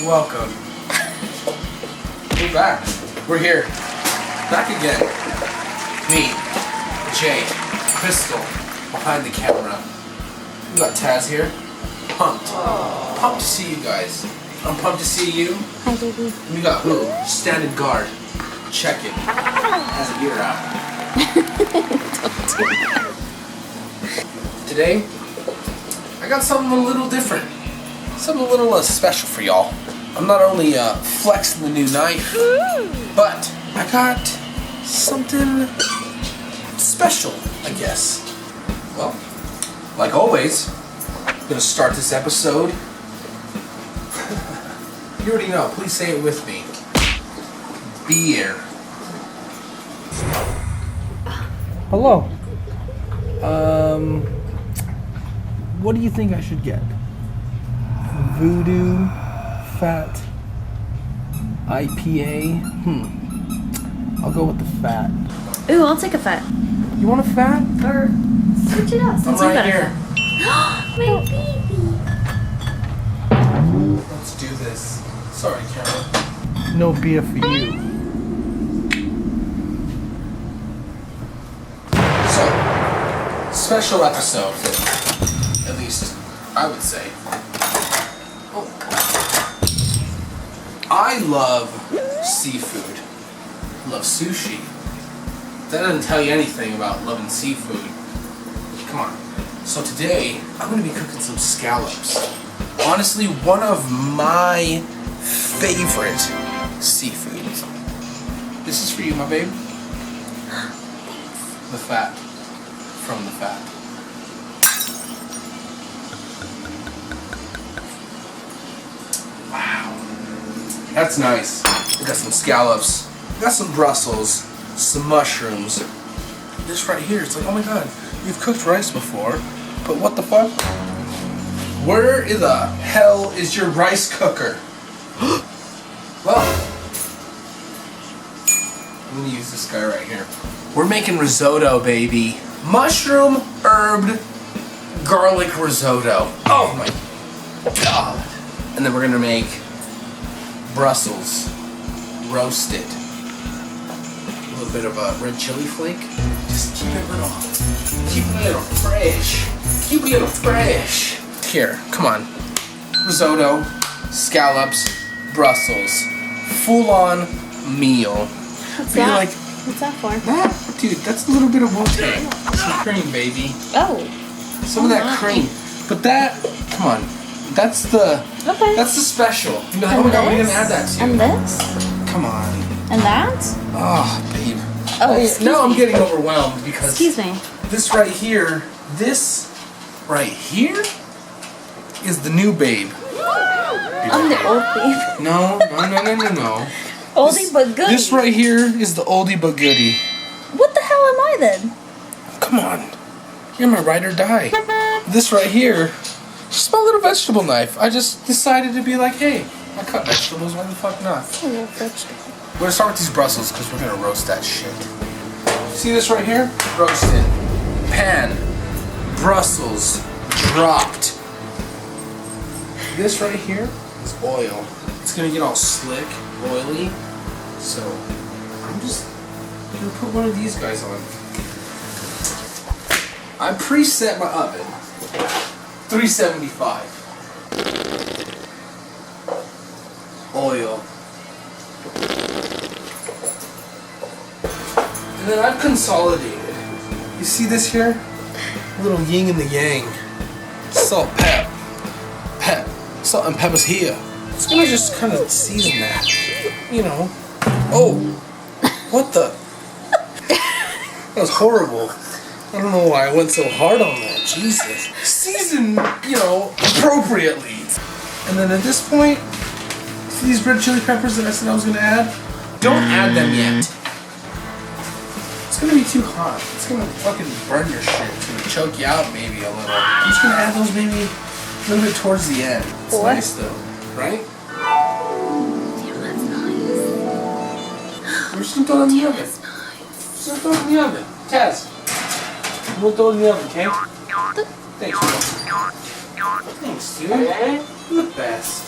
Welcome. We're back. We're here. Back again. Me, Jay, Crystal, behind the camera. We got Taz here. Pumped. Pumped to see you guys. I'm pumped to see you. Hi, baby. And we got Hu, standing guard. Check it. Has a ear out. Don't do that. Today, I got something a little different. Something a little special for y'all. I'm not only flexing the new knife, but I got something special, I guess. Well, like always, I'm gonna start this episode. You already know, please say it with me. Beer. Hello. What do you think I should get? Voodoo, fat, IPA. I'll go with the fat. Ooh, I'll take a fat. You want a fat? Or switch it up since I'm you got right here. My baby. Let's do this. Sorry, Carol. No beer for you. So, special episode. At least, I would say. Oh. I love seafood. I love sushi. That doesn't tell you anything about loving seafood. Come on. So today, I'm going to be cooking some scallops. Honestly, one of my favorite seafoods. This is for you, my babe. The fat. From the fat. Wow. That's nice. We got some scallops. We got some brussels. Some mushrooms. This right here, it's like, oh my god, you've cooked rice before, but what the fuck? Where in the hell is your rice cooker? Well, I'm gonna use this guy right here. We're making risotto, baby. Mushroom herbed garlic risotto. Oh my god. And then we're gonna make Brussels roasted. A little bit of a red chili flake. Just keep it a little fresh. Keep it a little fresh. Here, come on. Risotto, scallops, Brussels. Full-on meal. What's You're that? like, What's that for? that, dude, that's a little bit of Wu-Tang. Some cream, baby. Oh. Some of that cream. But that, come on. That's the special. You know, oh my god, we're gonna add that too. And this? Come on. And that? Oh, babe. Oh, excuse Now me. I'm getting overwhelmed because Excuse me. this right here is the new babe. I'm the old babe. No. Oldie but goodie. This right here is the oldie but goodie. What the hell am I then? Come on. You're my ride or die. This right here, just my little vegetable knife. I just decided to be like, hey, I cut vegetables, why the fuck not? Oh, vegetable. We're gonna start with these Brussels because we're gonna roast that shit. See this right here? Roasted. Pan. Brussels. Dropped. This right here is oil. It's gonna get all slick, oily. So I'm just gonna put one of these guys on. I preset my oven. 375. Oil. And then I've consolidated. You see this here? A little yin and the yang. Salt, pep. Salt and pepper's here. It's gonna just kind of season that. You know. Oh! What the? That was horrible. I don't know why I went so hard on that. Jesus. Season, appropriately. And then at this point, see these red chili peppers that I said I was gonna add? Don't add them yet. It's gonna be too hot. It's gonna fucking burn your shit. It's gonna choke you out maybe a little. I'm just gonna add those maybe a little bit towards the end. It's nice though, right? Damn, that's nice. We're just gonna throw it in the oven. Just gonna throw it in the oven. Taz, we'll throw it in the oven, okay? Thanks, bro. Thanks, dude. You're the best.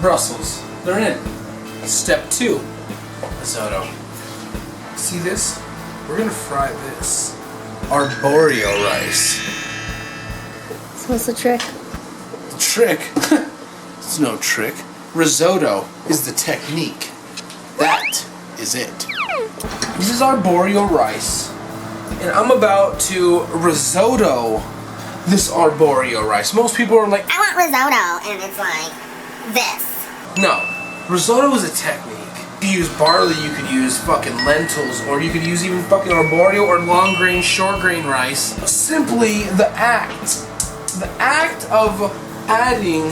Brussels. They're in. Step 2. Risotto. See this? We're gonna fry this. Arborio rice. So what's the trick? The trick? It's no trick. Risotto is the technique. That is it. This is arborio rice. And I'm about to risotto this arborio rice. Most people are like, I want risotto, and it's like this. no. Risotto is a technique. You could use barley, you could use fucking lentils, or you could use even fucking arborio or long grain, short grain rice. Simply the act of adding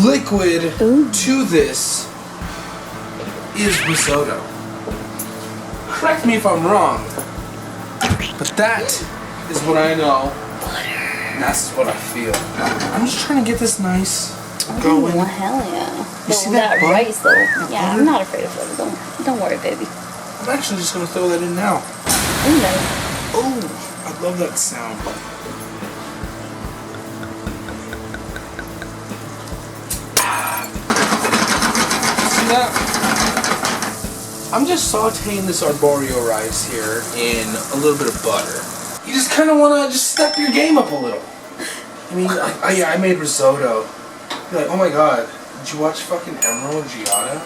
liquid to this is risotto. Correct me if I'm wrong, but that is what I know, and that's what I feel. I'm just trying to get this nice going. Oh, hell yeah. You see that butter? rice though. Yeah, I'm not afraid of it. Don't worry, baby. I'm actually just gonna throw that in now. Ooh, no. Oh, I love that sound. See that? I'm just sauteing this arborio rice here in a little bit of butter. You just kind of want to just step your game up a little. I mean, I made risotto. You're like, oh my god, did you watch fucking Emerald Giada?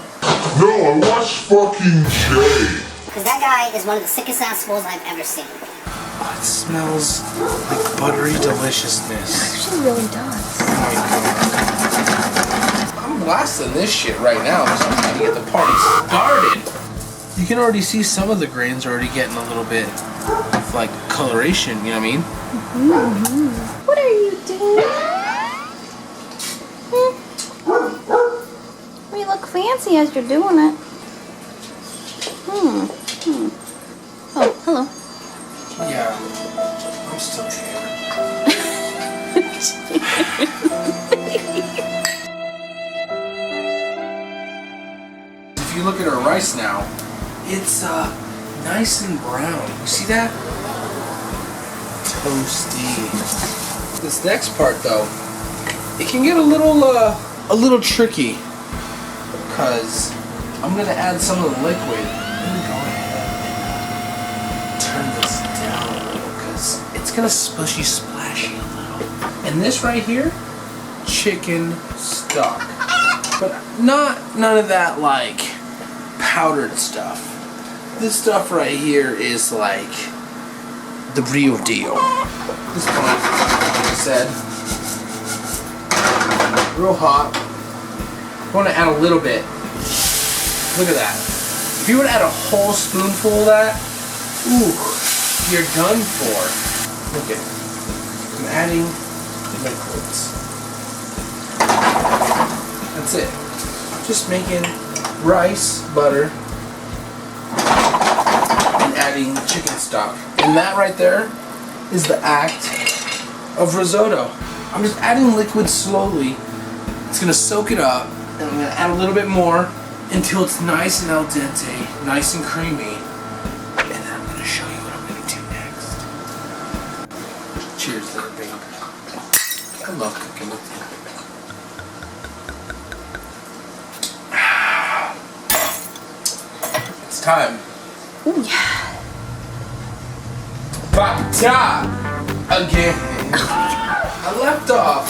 No, I watched fucking Jay. Because that guy is one of the sickest ass fools I've ever seen. Oh, it smells like buttery deliciousness. Actually, really does. Oh my god. I'm blasting this shit right now because I'm trying to get the party started. You can already see some of the grains already getting a little bit of like coloration, you know what I mean? What are you doing? You look fancy as you're doing it. Oh, hello. Yeah, I'm still here. If you look at our rice now, it's nice and brown. You see that? Toasty. This next part though, it can get a little tricky because I'm gonna add some of the liquid. Let me go ahead and turn this down a little because it's gonna splashy a little. And this right here, chicken stock, but none of that like powdered stuff. This stuff right here is like the real deal. This part, like I said, real hot. I want to add a little bit. Look at that. If you would add a whole spoonful of that, ooh, you're done for. Look at it. I'm adding liquids. That's it. Just making rice, butter, and adding chicken stock. And that right there is the act of risotto. I'm just adding liquid slowly. It's gonna soak it up, and I'm gonna add a little bit more until it's nice and al dente, nice and creamy. And then I'm gonna show you what I'm gonna do next. Cheers there, babe. I love cooking with you. It's time. Ooh, yeah. Vodka again. I left off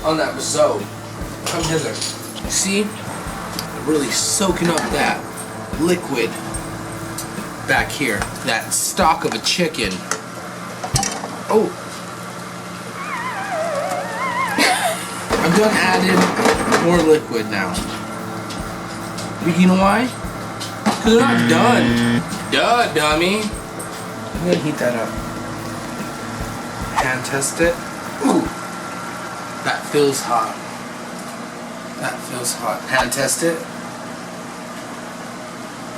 on that risotto. Come hither. You see? I'm really soaking up that liquid back here. That stock of a chicken. Oh. I'm done adding more liquid now. But you know why? Because they're not done. Duh, dummy. I'm gonna heat that up. Hand test it. Ooh. That feels hot. That feels hot. Hand test it.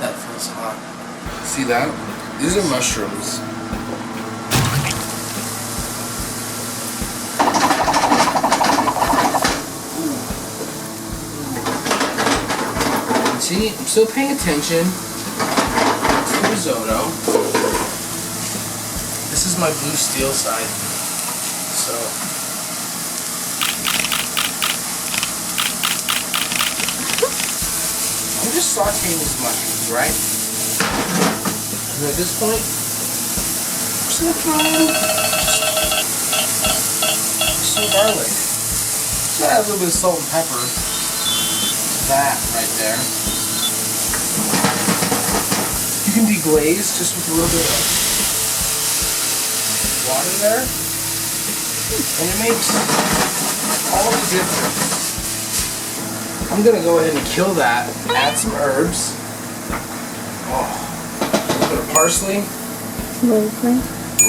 That feels hot. See that? These are mushrooms. See, I'm still paying attention to the risotto. This is my blue steel side. So we're just sauteing these mushrooms, right? And at this point, I'm just gonna throw in some garlic. Just add a little bit of salt and pepper. That right there. You can deglaze just with a little bit of water there, and it makes all the difference. I'm gonna go ahead and kill that. Add some herbs. Oh, a little bit of parsley.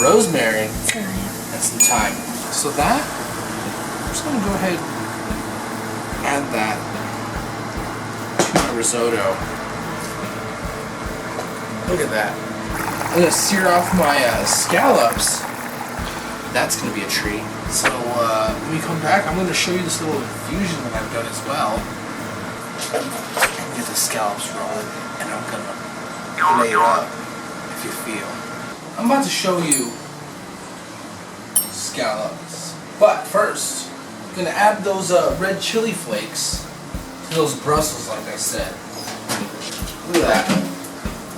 Rosemary. And some thyme. So that, I'm just gonna go ahead and add that to my risotto. Look at that. I'm gonna sear off my scallops. That's gonna be a treat. So when we come back, I'm gonna show you this little infusion that I've done as well. Get the scallops rolling, and I'm gonna lay it up if you feel. I'm about to show you scallops, but first I'm gonna add those red chili flakes to those brussels, like I said. Look at that.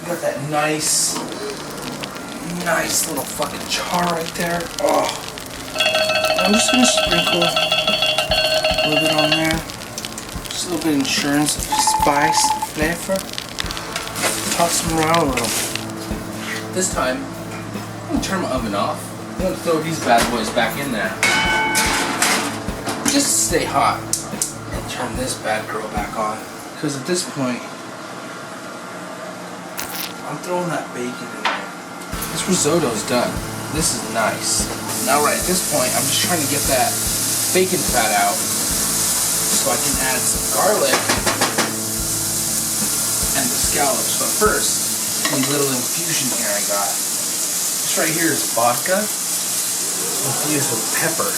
We got that nice little fucking char right there. Oh, I'm just gonna sprinkle a little bit on there. Just a little bit of insurance of spice, flavor. Toss them around a little. This time, I'm gonna turn my oven off. I'm gonna throw these bad boys back in there. Just to stay hot. And turn this bad girl back on. Because at this point, I'm throwing that bacon in there. This risotto's done. This is nice. Now right at this point, I'm just trying to get that bacon fat out. So I can add some garlic and the scallops. But first, a little infusion here I got. This right here is vodka infused with pepper.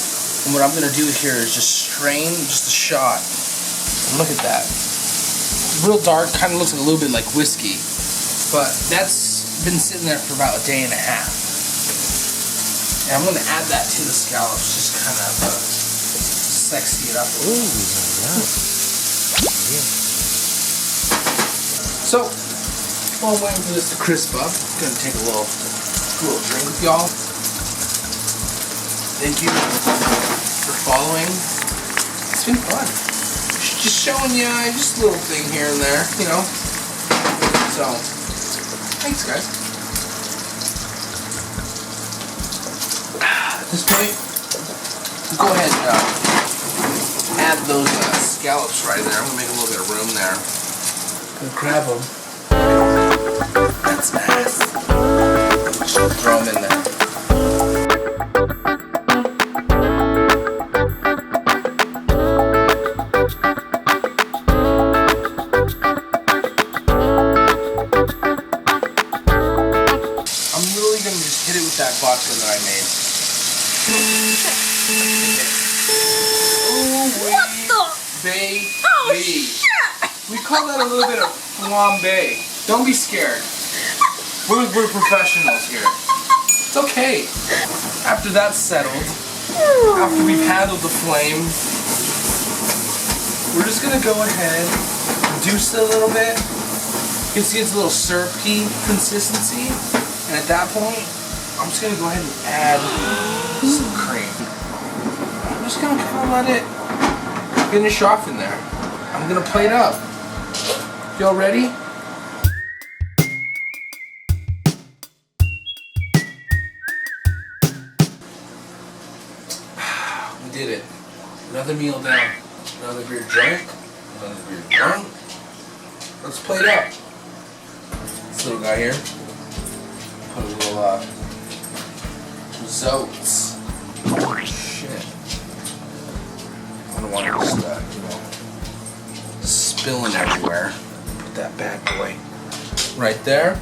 And what I'm gonna do here is just strain just a shot. And look at that. It's real dark, kind of looks a little bit like whiskey. But that's been sitting there for about a day and a half. And I'm gonna add that to the scallops, just kind of sexy it up. Ooh, yeah. So, while I'm waiting for this to crisp up, I'm gonna take a little drink with y'all. Thank you for following. It's been fun. Just showing you just a little thing here and there, you know. So, thanks guys. At this point, go ahead and add those scallops right there. I'm gonna make a little bit of room there. Gonna grab them. That's nice. Just throw them in there. I'm really gonna just hit it with that vodka that I made. What the? Baby. Oh, shit! We call that a little bit of flambe. Don't be scared. We're professionals here. It's okay. After that's settled, after we've handled the flame, we're just gonna go ahead, reduce it a little bit. You can see it's a little syrupy consistency. And at that point, I'm just gonna go ahead and add some cream. I'm just gonna kind of let it finish off in there. I'm gonna plate up. Y'all ready? We did it. Another meal down. Another beer drunk. Another beer drunk. Let's plate up. This little guy here. Put a little rissoles. Shit. I don't want to just spilling everywhere. Put that bad boy right there.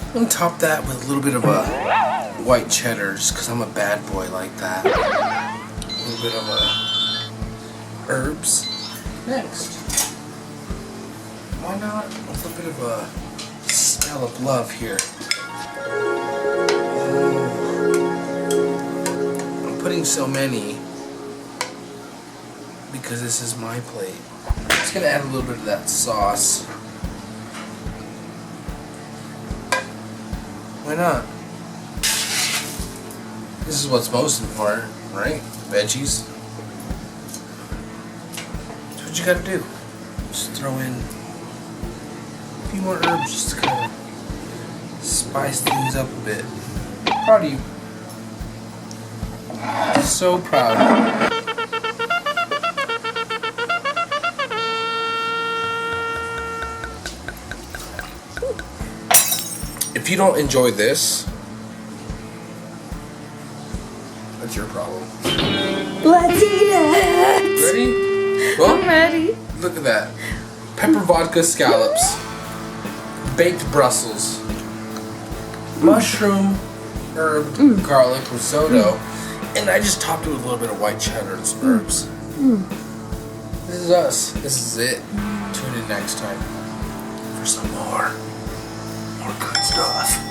I'm gonna top that with a little bit of white cheddar, just because I'm a bad boy like that. A little bit of herbs. Next, why not a little bit of scallop love here. I'm putting so many because this is my plate. Just gonna add a little bit of that sauce. Why not? This is what's most important, right? Veggies. That's what you gotta do. Just throw in a few more herbs just to kind of spice things up a bit. Proud of you. So proud. If you don't enjoy this, that's your problem. Let's eat it. Ready? Well, I'm ready. look at that. Pepper vodka scallops. Baked Brussels. Mushroom, herb, garlic, risotto. And I just topped it with a little bit of white cheddar and some herbs. This is us. This is it. Tune in next time for some more good stuff.